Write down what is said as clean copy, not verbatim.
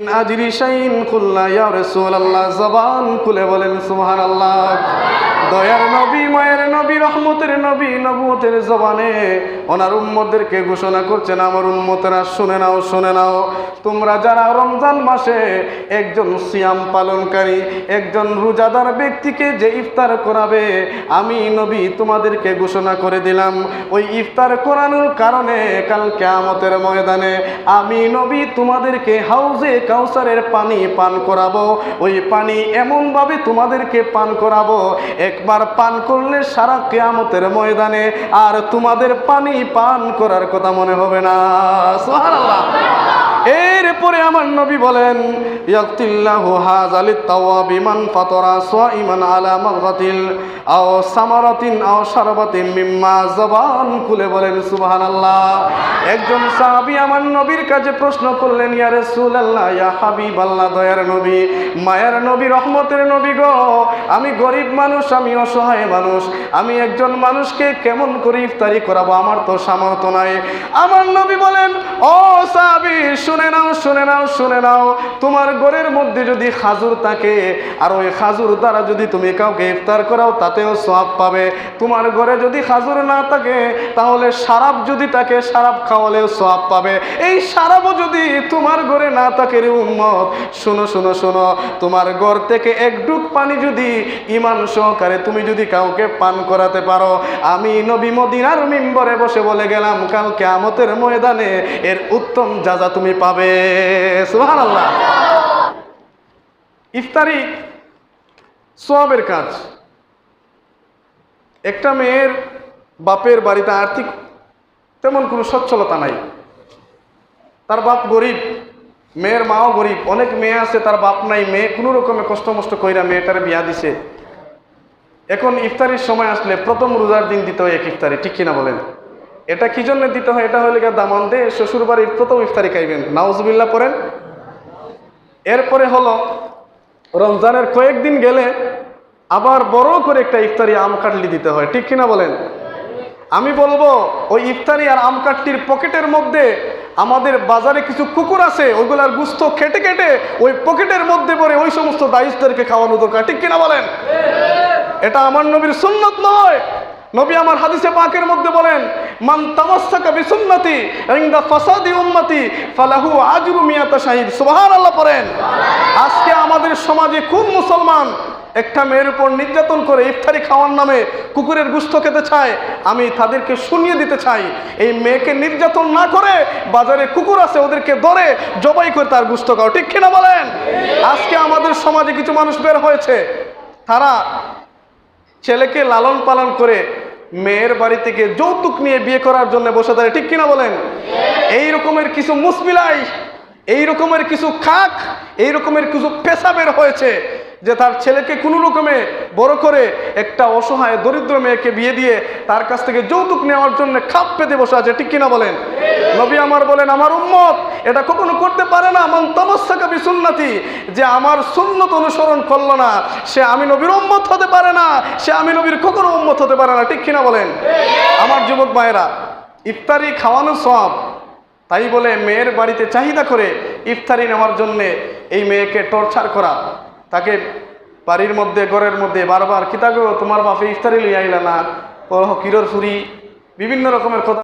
আজরি shine কুল্লা ইয়া রাসূলুল্লাহ, জবান খুলে বলেন সুবহানাল্লাহ। দয়ার নবী, মায়ের নবী, রহমতের নবী, নবুয়তের জবানে ওনার উম্মতদেরকে ঘোষণা করছেন, আমার উম্মতেরা শুনে নাও, শুনে নাও, তোমরা যারা রমজান মাসে একজন সিয়াম পালনকারী, একজন রোজাদার ব্যক্তিকে যে ইফতার করাবে, আমি নবী তোমাদেরকে ঘোষণা করে দিলাম, ওই ইফতার করানোর কারণে কাল কিয়ামতের ময়দানে আমি নবী তোমাদেরকে হাউজে কাউসারের পানি পান করাবো। ওই পানি এমনভাবে তোমাদেরকে পান করাবো, একবার পান করলে সারা কিয়ামতের ময়দানে আর তোমাদের পানি পান করার কথা মনে হবে না। সুবহানাল্লাহ। এরপরে আমার নবী বলেন, ইয়াকতিল্লাহু হাযালিত তাওয়াবি মান ফাতারা সাইমান আলা মাগফিল আও সামারাতিন আও শারবাতিন মিম্মা, জবান খুলে বলেন সুবহানাল্লাহ। একজন সাহাবী আমার নবীর কাছে প্রশ্ন করলেন, ইয়া রাসূলুল্লাহ, ইয়া হাবিবাল্লাহ, দয়ার নবী, মায়ের নবী, রহমতের নবী গো, আমি গরিব মানুষ, আমি অসহায় মানুষ, আমি একজন মানুষকে কেমন করে ইফতারি করাবো, আমার তো সামর্থ্য নাই। আমার নবী বলেন, ও সাহাবী, শুনে নাও, শুনে নাও, শুনে নাও, তোমার ঘরের মধ্যে যদি খাজুর থাকে আর ওই খাজুর দ্বারা যদি তুমি কাউকে ইফতার করাও তাতেও সওয়াব পাবে। তোমার ঘরে যদি খাজুর না থাকে তাহলে শারাব যদি থাকে, শারাব খাওয়ালেও সওয়াব পাবে। এই শারাবও যদি তোমার ঘরে না থাকে রে উম্মত, শোনো শোনো শোনো, তোমার ঘর থেকে এক ডুব পানি যদি ঈমান সহকারে তুমি যদি কাউকে পান করাতে পারো, আমি নবী মদিনার মিম্বরে বসে বলে গেলাম, কাল কিয়ামতের ময়দানে এর উত্তম যাজা তুমি পাবে। সুবহানাল্লাহ। ইফতারি সওয়াবের কাজ। একটা মেয়ের বাপের বাড়িতে আর্থিক তেমন কোনো সচ্ছলতা নাই, তার বাপ গরিব, মেয়ের মাও গরিব, অনেক মেয়ে আছে তার বাপ নাই, মেয়ে কোনো রকমে কষ্ট মষ্ট কইরা মেয়েটার বিয়া দিছে। এখন ইফতারির সময় আসলে প্রথম রোজার দিন দিতে হয় এক ইফতারি, ঠিক কিনা বলেন? এটা কি জন্য দিতে হয়? এটা হলে দামান দে শ্বশুর বাড়ির প্রথম ইফতারি খাইবেন, নাউজুবিল্লাহ পড়েন। এরপরে হলো রমজানের কয়েকদিন গেলে আবার বড় করে একটা ইফতারি আম কাটলি দিতে হয়, ঠিক কিনা বলেন? আমি বলবো ওই ইফতারি আর আম কাটলির পকেটের মধ্যে আমাদের বাজারে কিছু কুকুর আছে, ওইগুলার গুস্ত কেটে কেটে ওই পকেটের মধ্যে পড়ে ওই সমস্ত দায়িত্বদেরকে খাওয়ানো দরকার, ঠিক কিনা বলেন? এটা আমার নবীর সুন্নত নয়। নবী আমার হাদিসে পাকের মধ্যে বলেন, মান তামাসসাকা বিসুন্নতি ইনদা ফাসাদি উম্মতি ফালাহু আজরু মিয়াতা শাহিদ। সুবহানাল্লাহ পড়েন। আজকে আমাদের সমাজে কোন মুসলমান একটা মেয়ের উপর নির্যাতন করে ইফতারি খাওয়ার নামে কুকুরের গোশত খেতে চায়? আমি তাদেরকে শুনিয়ে দিতে চাই, এই মেয়েকে নির্যাতন না করে বাজারে কুকুর আছে ওদেরকে ধরে জবাই করে তার গোশত খাও, ঠিক কিনা বলেন? আজকে আমাদের সমাজে কিছু মানুষ বের হয়েছে, তারা ছেলেকে লালন পালন করে মেয়ের বাড়ি থেকে যৌতুক নিয়ে বিয়ে করার জন্য বসে থাকে, ঠিক কিনা বলেন? এই রকমের কিছু মুসবিলাই, এই রকমের কিছু খাক, এই রকমের কিছু পেশা বের হয়েছে যে তার ছেলেকে কোনো রকমে বড় করে একটা অসহায় দরিদ্র মেয়েকে বিয়ে দিয়ে তার কাছ থেকে যৌতুক নেওয়ার জন্য খাপ পেতে বসে আছে, ঠিক কিনা বলেন? নবী আমার বলেন, আমার উম্মত এটা কখনো করতে পারে না। মান তামাসসাকা বিসুন্নতি, যে আমার সুন্নত অনুসরণ করলো না, সে আমি নবীর উম্মত হতে পারে না, সে আমি নবীর কখনো উম্মত হতে পারে না, ঠিক কিনা বলেন? আমার যুবক ভাইয়েরা, ইফতারি খাওয়ানো সওয়াব, তাই বলে মেয়ের বাড়িতে চাহিদা করে ইফতারি নেওয়ার জন্যে এই মেয়েকে টর্চার করা, তাকে বাড়ির মধ্যে ঘরের মধ্যে বারবার কিতা গো তোমার বাপে ইফতারি লইয়া আইলা না, কিরর ফুরি, বিভিন্ন রকমের কথা